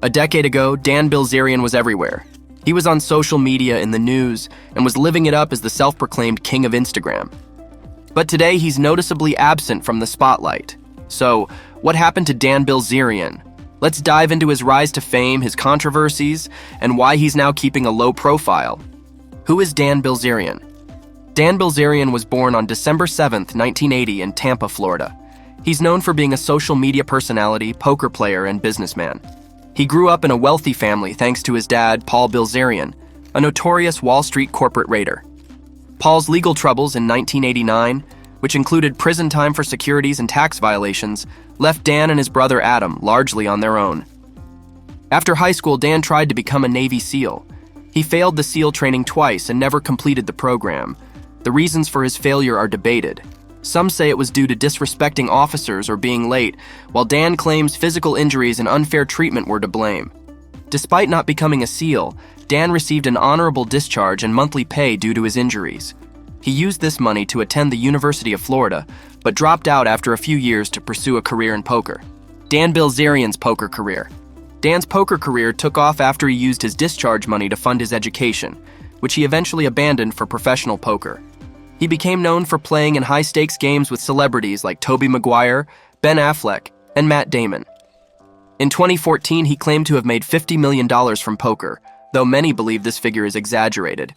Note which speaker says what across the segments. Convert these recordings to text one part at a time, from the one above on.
Speaker 1: A decade ago, Dan Bilzerian was everywhere. He was on social media, in the news, and was living it up as the self-proclaimed king of Instagram. But today, he's noticeably absent from the spotlight. So, what happened to Dan Bilzerian? Let's dive into his rise to fame, his controversies, and why he's now keeping a low profile. Who is Dan Bilzerian? Dan Bilzerian was born on December 7, 1980 in Tampa, Florida. He's known for being a social media personality, poker player, and businessman. He grew up in a wealthy family thanks to his dad, Paul Bilzerian, a notorious Wall Street corporate raider. Paul's legal troubles in 1989, which included prison time for securities and tax violations, left Dan and his brother Adam largely on their own. After high school, Dan tried to become a Navy SEAL. He failed the SEAL training twice and never completed the program. The reasons for his failure are debated. Some say it was due to disrespecting officers or being late, while Dan claims physical injuries and unfair treatment were to blame. Despite not becoming a SEAL, Dan received an honorable discharge and monthly pay due to his injuries. He used this money to attend the University of Florida, but dropped out after a few years to pursue a career in poker. Dan Bilzerian's poker career. Dan's poker career took off after he used his discharge money to fund his education, which he eventually abandoned for professional poker. He became known for playing in high-stakes games with celebrities like Tobey Maguire, Ben Affleck, and Matt Damon. In 2014, he claimed to have made $50 million from poker, though many believe this figure is exaggerated.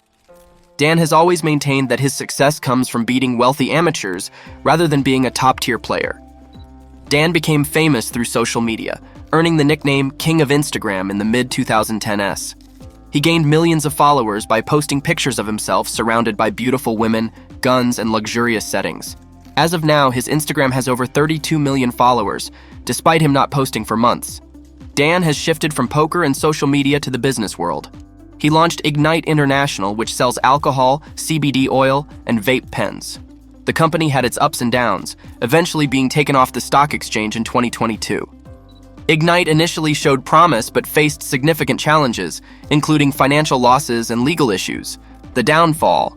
Speaker 1: Dan has always maintained that his success comes from beating wealthy amateurs rather than being a top-tier player. Dan became famous through social media, earning the nickname King of Instagram in the mid-2010s. He gained millions of followers by posting pictures of himself surrounded by beautiful women, guns, and luxurious settings. As of now, his Instagram has over 32 million followers, despite him not posting for months. Dan has shifted from poker and social media to the business world. He launched Ignite International, which sells alcohol, CBD oil, and vape pens. The company had its ups and downs, eventually being taken off the stock exchange in 2022. Ignite initially showed promise but faced significant challenges, including financial losses and legal issues. The downfall.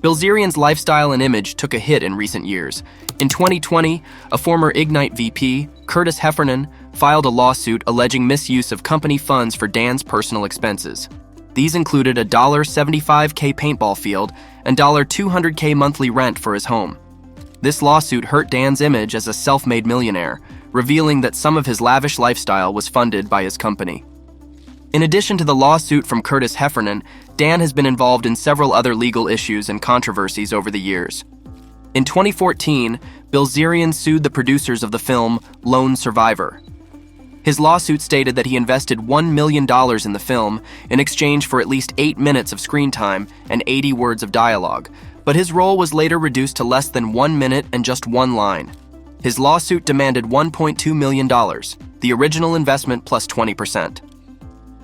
Speaker 1: Bilzerian's lifestyle and image took a hit in recent years. In 2020, a former Ignite VP, Curtis Heffernan, filed a lawsuit alleging misuse of company funds for Dan's personal expenses. These included a $75K paintball field and $200K monthly rent for his home. This lawsuit hurt Dan's image as a self-made millionaire, revealing that some of his lavish lifestyle was funded by his company. In addition to the lawsuit from Curtis Heffernan, Dan has been involved in several other legal issues and controversies over the years. In 2014, Bilzerian sued the producers of the film Lone Survivor. His lawsuit stated that he invested $1 million in the film in exchange for at least 8 minutes of screen time and 80 words of dialogue, but his role was later reduced to less than 1 minute and just one line. His lawsuit demanded $1.2 million, the original investment plus 20%.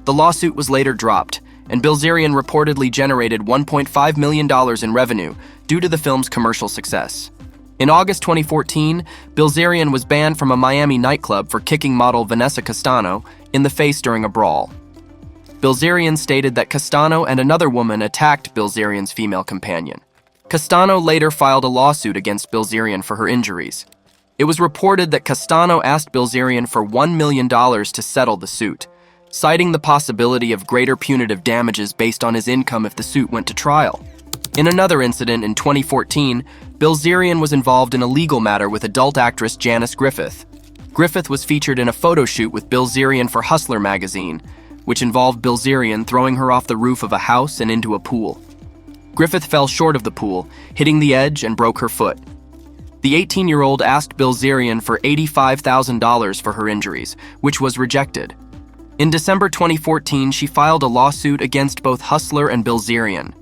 Speaker 1: The lawsuit was later dropped, and Bilzerian reportedly generated $1.5 million in revenue due to the film's commercial success. In August 2014, Bilzerian was banned from a Miami nightclub for kicking model Vanessa Castano in the face during a brawl. Bilzerian stated that Castano and another woman attacked Bilzerian's female companion. Castano later filed a lawsuit against Bilzerian for her injuries. It was reported that Castano asked Bilzerian for $1 million to settle the suit, citing the possibility of greater punitive damages based on his income if the suit went to trial. In another incident in 2014, Bilzerian was involved in a legal matter with adult actress Janice Griffith. Griffith was featured in a photo shoot with Bilzerian for Hustler magazine, which involved Bilzerian throwing her off the roof of a house and into a pool. Griffith fell short of the pool, hitting the edge and broke her foot. The 18-year-old asked Bilzerian for $85,000 for her injuries, which was rejected. In December 2014, she filed a lawsuit against both Hustler and Bilzerian.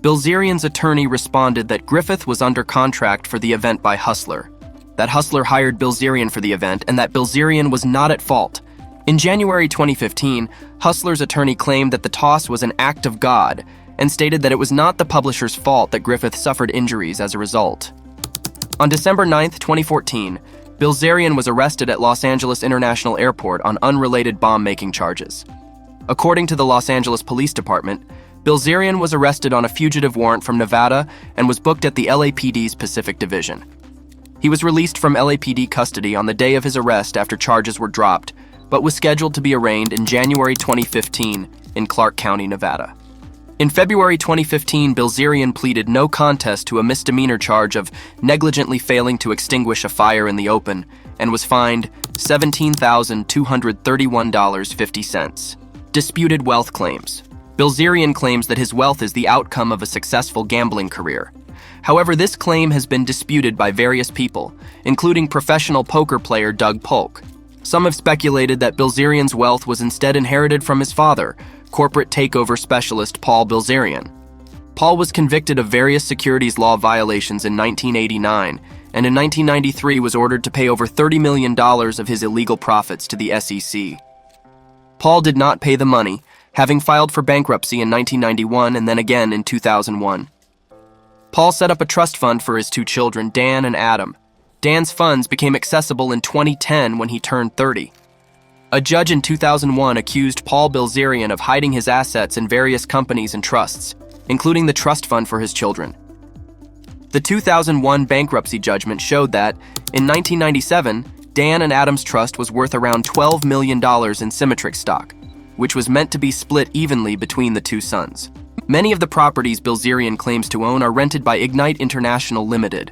Speaker 1: Bilzerian's attorney responded that Griffith was under contract for the event by Hustler, that Hustler hired Bilzerian for the event, and that Bilzerian was not at fault. In January 2015, Hustler's attorney claimed that the toss was an act of God and stated that it was not the publisher's fault that Griffith suffered injuries as a result. On December 9, 2014, Bilzerian was arrested at Los Angeles International Airport on unrelated bomb-making charges. According to the Los Angeles Police Department, Bilzerian was arrested on a fugitive warrant from Nevada and was booked at the LAPD's Pacific Division. He was released from LAPD custody on the day of his arrest after charges were dropped, but was scheduled to be arraigned in January 2015 in Clark County, Nevada. In February 2015, Bilzerian pleaded no contest to a misdemeanor charge of negligently failing to extinguish a fire in the open and was fined $17,231.50. Disputed wealth claims. Bilzerian claims that his wealth is the outcome of a successful gambling career. However, this claim has been disputed by various people, including professional poker player Doug Polk. Some have speculated that Bilzerian's wealth was instead inherited from his father, corporate takeover specialist Paul Bilzerian. Paul was convicted of various securities law violations in 1989, and in 1993 was ordered to pay over $30 million of his illegal profits to the SEC. Paul did not pay the money, having filed for bankruptcy in 1991 and then again in 2001. Paul set up a trust fund for his two children, Dan and Adam. Dan's funds became accessible in 2010 when he turned 30. A judge in 2001 accused Paul Bilzerian of hiding his assets in various companies and trusts, including the trust fund for his children. The 2001 bankruptcy judgment showed that, in 1997, Dan and Adam's trust was worth around $12 million in Symmetric stock, which was meant to be split evenly between the two sons. Many of the properties Bilzerian claims to own are rented by Ignite International Limited.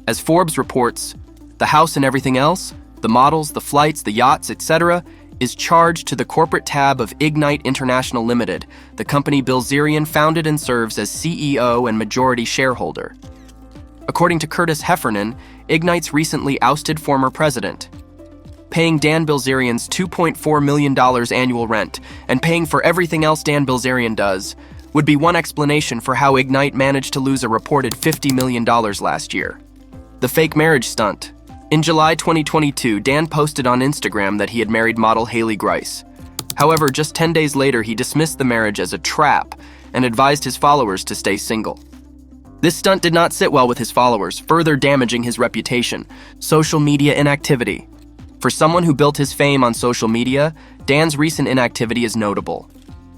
Speaker 1: As Forbes reports, the house and everything else, the models, the flights, the yachts, etc., is charged to the corporate tab of Ignite International Limited, the company Bilzerian founded and serves as CEO and majority shareholder. According to Curtis Heffernan, Ignite's recently ousted former president. Paying Dan Bilzerian's $2.4 million annual rent and paying for everything else Dan Bilzerian does would be one explanation for how Ignite managed to lose a reported $50 million last year. The fake marriage stunt. In July 2022, Dan posted on Instagram that he had married model Haley Grice. However, just 10 days later, he dismissed the marriage as a trap and advised his followers to stay single. This stunt did not sit well with his followers, further damaging his reputation. Social media inactivity. For someone who built his fame on social media, Dan's recent inactivity is notable.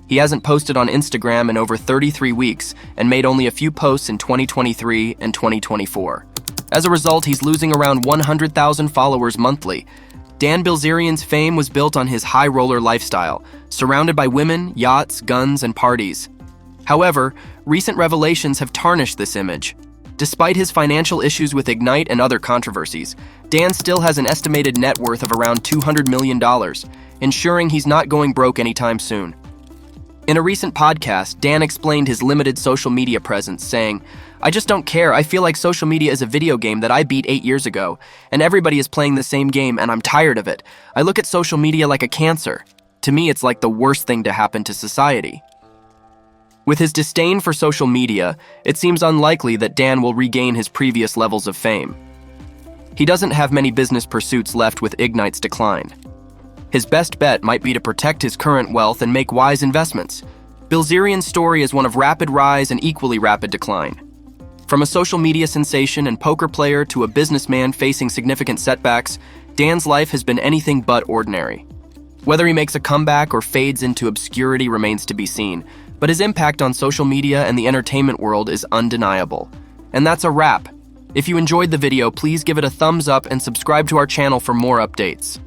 Speaker 1: He hasn't posted on Instagram in over 33 weeks and made only a few posts in 2023 and 2024. As a result, he's losing around 100,000 followers monthly. Dan Bilzerian's fame was built on his high-roller lifestyle, surrounded by women, yachts, guns, and parties. However, recent revelations have tarnished this image. Despite his financial issues with Ignite and other controversies, Dan still has an estimated net worth of around $200 million, ensuring he's not going broke anytime soon. In a recent podcast, Dan explained his limited social media presence, saying, "I just don't care. I feel like social media is a video game that I beat 8 years ago, and everybody is playing the same game, and I'm tired of it. I look at social media like a cancer. To me, it's like the worst thing to happen to society." With his disdain for social media, it seems unlikely that Dan will regain his previous levels of fame. He doesn't have many business pursuits left with Ignite's decline. His best bet might be to protect his current wealth and make wise investments. Bilzerian's story is one of rapid rise and equally rapid decline. From a social media sensation and poker player to a businessman facing significant setbacks, Dan's life has been anything but ordinary. Whether he makes a comeback or fades into obscurity remains to be seen, but his impact on social media and the entertainment world is undeniable. And that's a wrap. If you enjoyed the video, please give it a thumbs up and subscribe to our channel for more updates.